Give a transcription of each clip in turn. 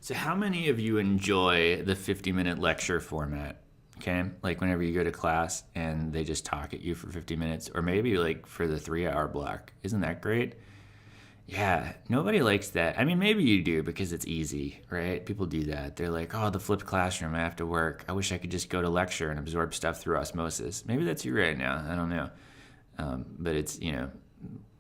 So how many of you enjoy the 50-minute lecture format? Okay, like whenever you go to class and they just talk at you for 50 minutes, or maybe like for the 3-hour block. Isn't that great? Yeah, nobody likes that. I mean, maybe you do because it's easy, right? People do that. They're like, oh, the flipped classroom, I have to work. I wish I could just go to lecture and absorb stuff through osmosis. Maybe that's you right now. I don't know. But it's,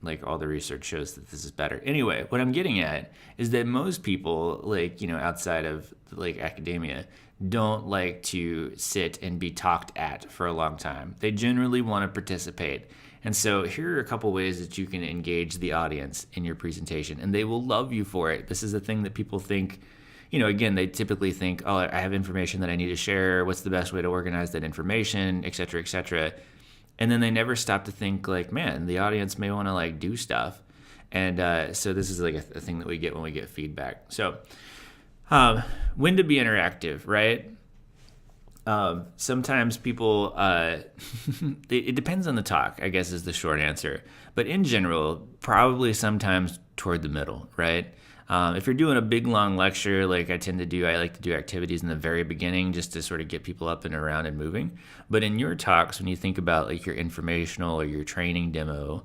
like all the research shows that this is better. Anyway, what I'm getting at is that most people, like, outside of like academia, don't like to sit and be talked at for a long time. They generally want to participate. And so here are a couple ways that you can engage the audience in your presentation, and they will love you for it. This is a thing that people think, again, they typically think, oh, I have information that I need to share. What's the best way to organize that information, et cetera, et cetera. And then they never stop to think like, man, the audience may want to like do stuff. And so this is like a thing that we get when we get feedback. So when to be interactive, right? Sometimes people, it depends on the talk, I guess is the short answer. But in general, probably sometimes toward the middle, right? If you're doing a big, long lecture, like I like to do activities in the very beginning just to sort of get people up and around and moving. But in your talks, when you think about like your informational or your training demo,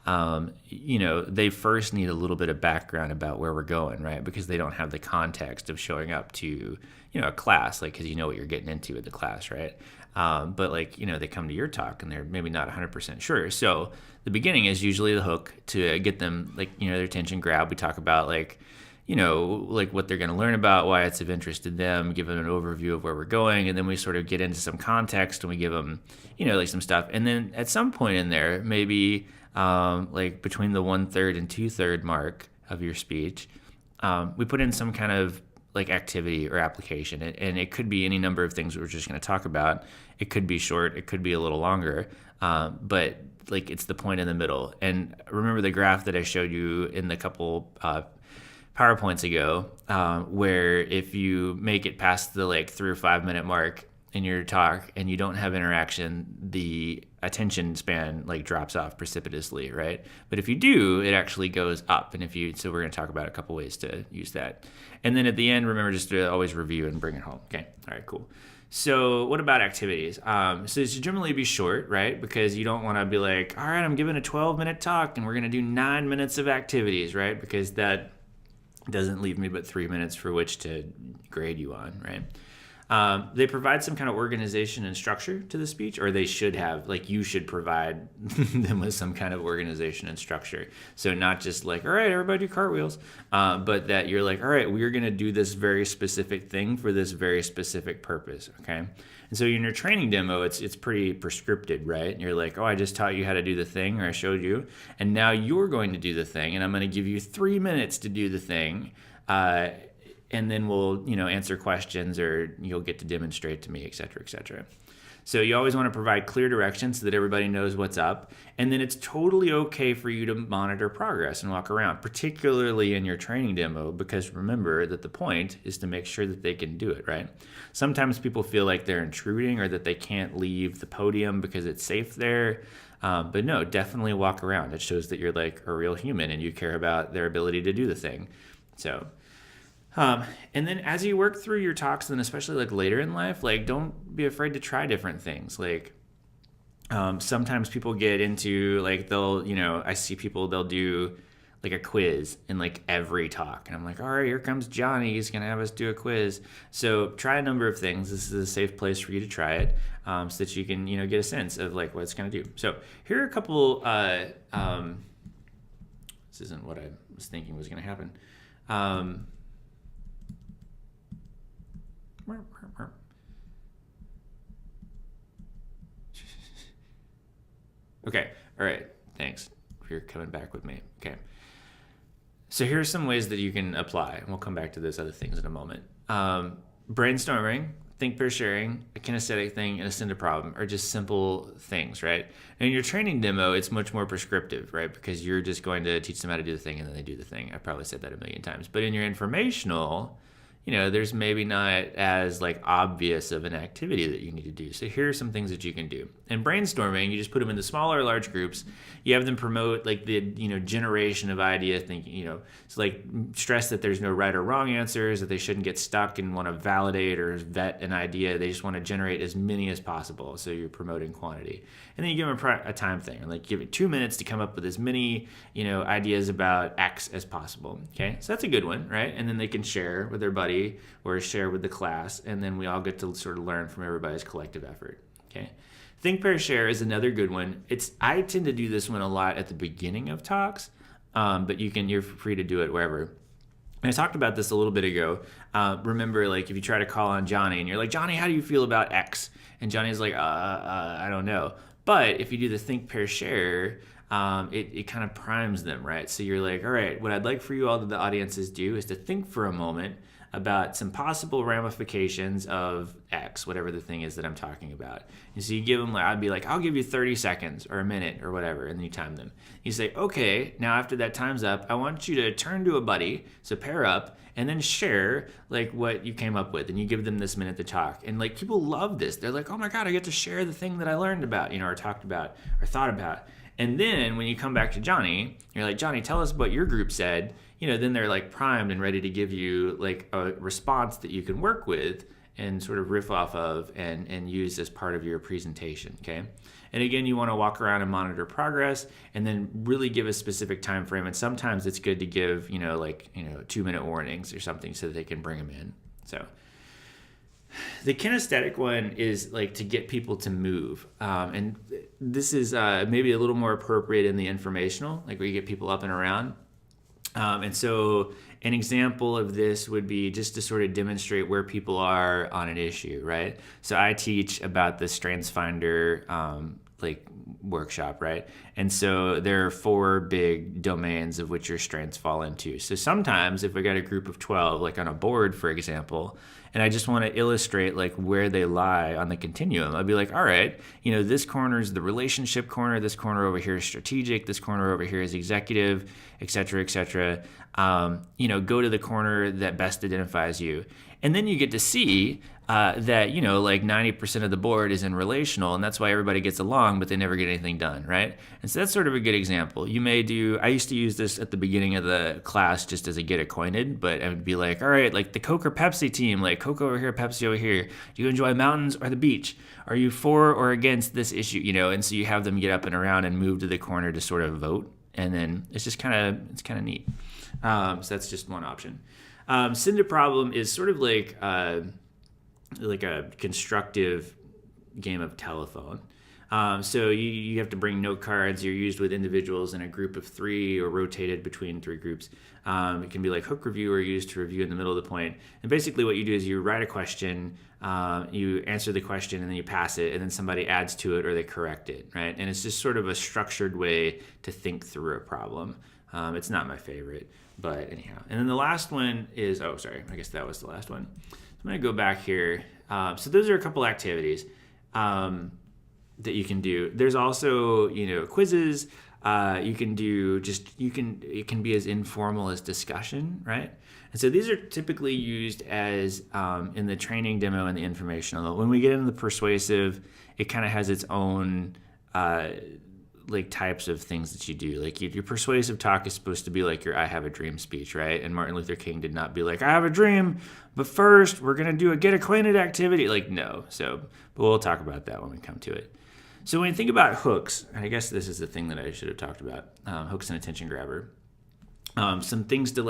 they first need a little bit of background about where we're going, right? Because they don't have the context of showing up to, a class, like, because you know what you're getting into with the class, right? But like, they come to your talk and they're maybe not 100% sure. So the beginning is usually the hook to get them, like, their attention grab. We talk about like, like what they're going to learn about, why it's of interest to them, give them an overview of where we're going. And then we sort of get into some context and we give them, like some stuff. And then at some point in there, maybe like between the 1/3 and 2/3 mark of your speech, we put in some kind of like activity or application. And it could be any number of things we're just going to talk about. It could be short. It could be a little longer. But like it's the point in the middle. And remember the graph that I showed you in the couple PowerPoints ago, where if you make it past the like 3 or 5 minute mark in your talk and you don't have interaction, the attention span like drops off precipitously, right? But if you do, it actually goes up. And so we're going to talk about a couple ways to use that. And then at the end, remember just to always review and bring it home. Okay. All right, cool. So what about activities? So it should generally be short, right? Because you don't want to be like, all right, I'm giving a 12-minute talk and we're going to do 9 minutes of activities, right? Because that doesn't leave me but 3 minutes for which to grade you on, right? They provide some kind of organization and structure to the speech, or they should have, like you should provide them with some kind of organization and structure. So not just like, all right, everybody do cartwheels, but that you're like, all right, we're going to do this very specific thing for this very specific purpose, okay? And so in your training demo, it's pretty prescripted, right? And you're like, oh, I just taught you how to do the thing, or I showed you, and now you're going to do the thing, and I'm going to give you 3 minutes to do the thing, and then we'll, answer questions, or you'll get to demonstrate to me, et cetera, et cetera. So you always want to provide clear direction so that everybody knows what's up. And then it's totally okay for you to monitor progress and walk around, particularly in your training demo, because remember that the point is to make sure that they can do it, right? Sometimes people feel like they're intruding or that they can't leave the podium because it's safe there. But no, definitely walk around. It shows that you're like a real human and you care about their ability to do the thing. So... and then as you work through your talks, and especially like later in life, like don't be afraid to try different things. Like sometimes people get into like I see people, they'll do like a quiz in like every talk, and I'm like, all right, here comes Johnny, he's gonna have us do a quiz. So try a number of things. This is a safe place for you to try it, so that you can get a sense of like what it's gonna do. So here are a couple. This isn't what I was thinking was gonna happen. Okay, all right, thanks for coming back with me. Okay, so here are some ways that you can apply, and we'll come back to those other things in a moment. Brainstorming, think pair sharing, a kinesthetic thing, and a send a problem are just simple things, right? And in your training demo, it's much more prescriptive, right? Because you're just going to teach them how to do the thing, and then they do the thing. I probably said that a million times. But in your informational, there's maybe not as like obvious of an activity that you need to do. So here are some things that you can do. In brainstorming, you just put them into smaller or large groups. You have them promote like the generation of idea thinking. So like stress that there's no right or wrong answers, that they shouldn't get stuck and want to validate or vet an idea. They just want to generate as many as possible. So you're promoting quantity, and then you give them a time thing, like give it 2 minutes to come up with as many ideas about X as possible. Okay, so that's a good one, right? And then they can share with their buddy or share with the class, and then we all get to sort of learn from everybody's collective effort. Okay. Think, pair, share is another good one. I tend to do this one a lot at the beginning of talks, but you're free to do it wherever. And I talked about this a little bit ago. Remember, like if you try to call on Johnny and you're like, Johnny, how do you feel about X? And Johnny's like, I don't know. But if you do the think, pair, share, it kind of primes them, right? So you're like, all right, what I'd like for you all, the audiences, do is to think for a moment about some possible ramifications of X, whatever the thing is that I'm talking about. And so you give them, I'd be like, I'll give you 30 seconds or a minute or whatever, and then you time them. You say, okay, now after that time's up, I want you to turn to a buddy, so pair up, and then share like what you came up with, and you give them this minute to talk. And like people love this. They're like, oh my God, I get to share the thing that I learned about, or talked about or thought about. And then when you come back to Johnny, you're like, Johnny, tell us what your group said. Then they're like primed and ready to give you like a response that you can work with and sort of riff off of and use as part of your presentation, okay? And again, you want to walk around and monitor progress and then really give a specific time frame. And sometimes it's good to give, 2-minute warnings or something so that they can bring them in. So the kinesthetic one is like to get people to move. And this is maybe a little more appropriate in the informational, like where you get people up and around. And so an example of this would be just to sort of demonstrate where people are on an issue, right? So I teach about the Strengths Finder workshop, right? And so there are 4 big domains of which your strengths fall into. So sometimes if we got a group of 12, like on a board, for example, and I just want to illustrate like where they lie on the continuum, I'd be like, all right, this corner is the relationship corner, this corner over here is strategic, this corner over here is executive, et cetera, et cetera. Go to the corner that best identifies you. And then you get to see that, like 90% of the board is in relational, and that's why everybody gets along, but they never get anything done, right? And so that's sort of a good example. I used to use this at the beginning of the class just as a get acquainted, but I would be like, all right, like the Coke or Pepsi team, like Coke over here, Pepsi over here. Do you enjoy mountains or the beach? Are you for or against this issue? And so you have them get up and around and move to the corner to sort of vote. And then it's kind of neat. So that's just one option. Send a problem is sort of like a constructive game of telephone. So you have to bring note cards. You're used with individuals in a group of 3 or rotated between 3 groups. It can be like hook review or used to review in the middle of the point. And basically what you do is you write a question, you answer the question, and then you pass it, and then somebody adds to it or they correct it, right? And it's just sort of a structured way to think through a problem. It's not my favorite, but anyhow. And then the last one is, I guess that was the last one. So I'm going to go back here. So those are a couple activities that you can do. There's also, quizzes. You can do it can be as informal as discussion, right? And so these are typically used as in the training demo and the informational. When we get into the persuasive, it kind of has its own types of things that you do. Like your persuasive talk is supposed to be like your I have a dream speech, right? And Martin Luther King did not be like, I have a dream, but first we're going to do a get acquainted activity. No. But we'll talk about that when we come to it. So when you think about hooks, and I guess this is the thing that I should have talked about, hooks and attention grabber, some things to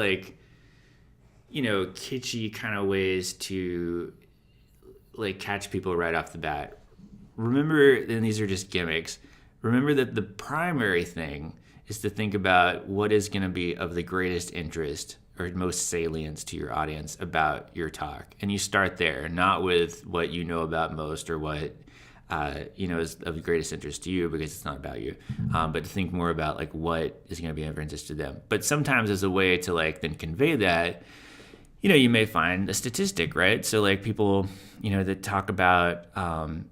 kitschy kind of ways to catch people right off the bat. Remember, and these are just gimmicks, remember that the primary thing is to think about what is going to be of the greatest interest or most salience to your audience about your talk. And you start there, not with what you know about most or what is of the greatest interest to you, because it's not about you, but to think more about what is going to be of interest to them. But sometimes as a way to then convey that, you may find a statistic, right? So people, that talk about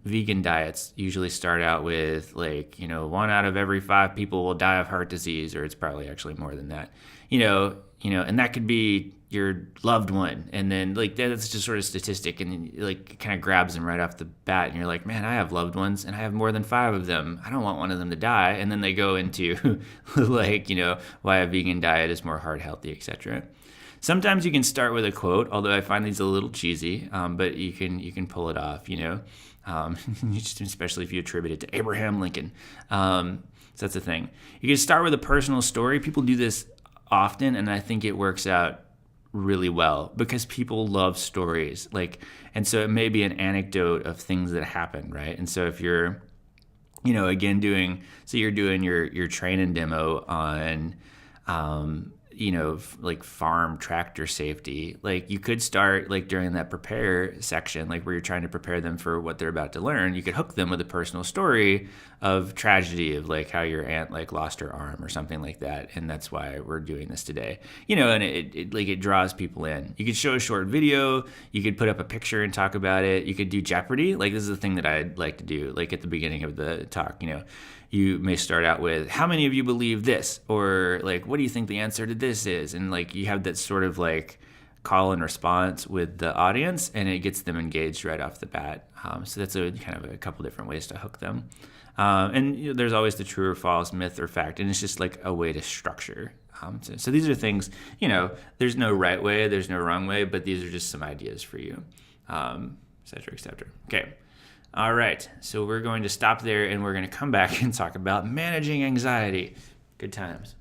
vegan diets usually start out with 1 out of every 5 people will die of heart disease, or it's probably actually more than that, and that could be your loved one, and then like that's just sort of statistic, and then, like it kind of grabs them right off the bat, and you're like, man, I have loved ones, and I have more than 5 of them. I don't want one of them to die. And then they go into like, why a vegan diet is more heart healthy, etc. Sometimes you can start with a quote, although I find these a little cheesy, but you can pull it off, especially if you attribute it to Abraham Lincoln. So that's the thing. You can start with a personal story. People do this often, and I think it works out really well because people love stories. And so it may be an anecdote of things that happen, right? And so if you're, again you're doing your training demo on, like farm tractor safety, like you could start like during that prepare section, like where you're trying to prepare them for what they're about to learn. You could hook them with a personal story of tragedy of like how your aunt like lost her arm or something like that, and that's why we're doing this today. And it draws people in. You could show a short video, you could put up a picture and talk about it. You could do Jeopardy. Like this is the thing that I'd like to do, like at the beginning of the talk. You may start out with, how many of you believe this? Or like, what do you think the answer to this is? And like you have that sort of like call and response with the audience, and it gets them engaged right off the bat. So that's a kind of a couple different ways to hook them. And there's always the true or false, myth or fact, and it's just like a way to structure. So these are things, there's no right way, there's no wrong way, but these are just some ideas for you, et cetera, et cetera. Okay. All right, so we're going to stop there, and we're going to come back and talk about managing anxiety. Good times.